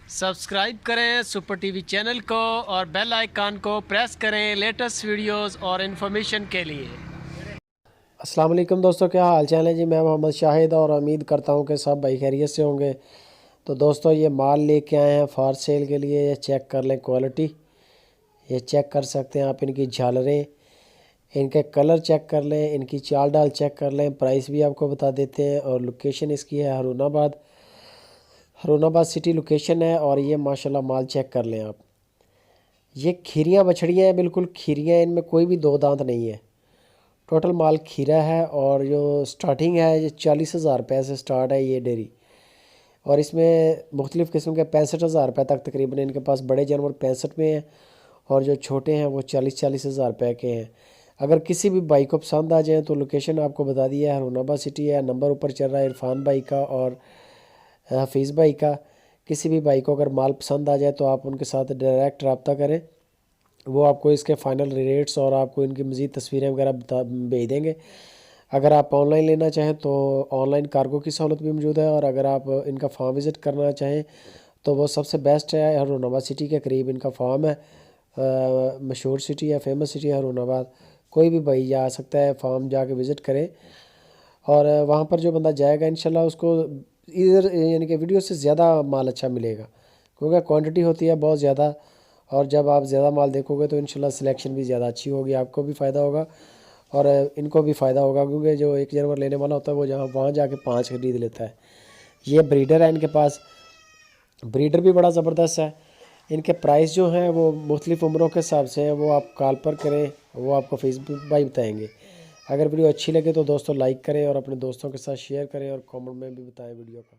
Subscribe کریں super T V channel کو اور بیل آئیکن کو پریس کریں لیٹسٹ ویڈیوز اور انفارمیشن کے لیے۔ السلام علیکم دوستو، کیا حال چال ہے جی؟ میں محمد شاہد اور امید کرتا ہوں کہ سب بھائی خیریت سے ہوں گے۔ تو دوستو یہ مال لے کے آئے ہیں فار سیل کے لیے، یہ چیک کر لیں کوالٹی، یہ چیک کر سکتے ہیں آپ ان کی جھالریں، ان کے کلر چیک کر لیں، ان کی چال ڈال چیک کر لیں، پرائس بھی آپ کو بتا دیتے ہیں، اور لوکیشن اس کی ہے ہارون آباد سٹی لوکیشن ہے۔ اور یہ ماشاءاللہ مال چیک کر لیں آپ، یہ کھیریاں بچھڑیاں ہیں، بالکل کھیریاں، ان میں کوئی بھی دو دانت نہیں ہے، ٹوٹل مال کھیرا ہے۔ اور جو سٹارٹنگ ہے یہ 40,000 روپے سے سٹارٹ ہے یہ ڈیری، اور اس میں مختلف قسم کے 65,000 روپے تک تقریباً ان کے پاس بڑے جانور 65 میں ہیں، اور جو چھوٹے ہیں وہ 40,000 روپے کے ہیں۔ اگر کسی بھی بھائی کو پسند آ جائیں تو لوکیشن آپ کو بتا دیا ہے، ہارون آباد سٹی ہے، نمبر اوپر چل رہا ہے عرفان بھائی کا اور حفیظ بھائی کا۔ کسی بھی بھائی کو اگر مال پسند آ جائے تو آپ ان کے ساتھ ڈائریکٹ رابطہ کریں، وہ آپ کو اس کے فائنل ریٹس اور آپ کو ان کی مزید تصویریں وغیرہ بھیج دیں گے۔ اگر آپ آن لائن لینا چاہیں تو آن لائن کارگو کی سہولت بھی موجود ہے، اور اگر آپ ان کا فارم وزٹ کرنا چاہیں تو وہ سب سے بیسٹ ہے، ہارون آباد سٹی کے قریب ان کا فارم ہے، مشہور سٹی ہے، فیمس سٹی ہے ہارون آباد۔ کوئی بھی بھائی جا سکتا ہے، فارم جا کے وزٹ کرے، اور وہاں پر جو بندہ جائے گا انشاءاللہ اس کو ادھر یعنی کہ ویڈیو سے زیادہ مال اچھا ملے گا، کیونکہ کوانٹٹی ہوتی ہے بہت زیادہ، اور جب آپ زیادہ مال دیکھو گے تو انشاءاللہ سلیکشن بھی زیادہ اچھی ہوگی، آپ کو بھی فائدہ ہوگا اور ان کو بھی فائدہ ہوگا، کیونکہ جو ایک جانور لینے والا ہوتا ہے وہ وہاں جا کے 5 خرید لیتا ہے۔ یہ بریڈر ہے، ان کے پاس بریڈر بھی بڑا زبردست ہے۔ ان کے پرائس جو ہیں وہ مختلف عمروں کے حساب سے ہیں، وہ آپ کال پر کریں، وہ آپ کو فیس بک بھائی بتائیں گے۔ اگر ویڈیو اچھی لگے تو دوستوں لائک کریں اور اپنے دوستوں کے ساتھ شیئر کریں، اور کامنٹ میں بھی بتائیں ویڈیو کا۔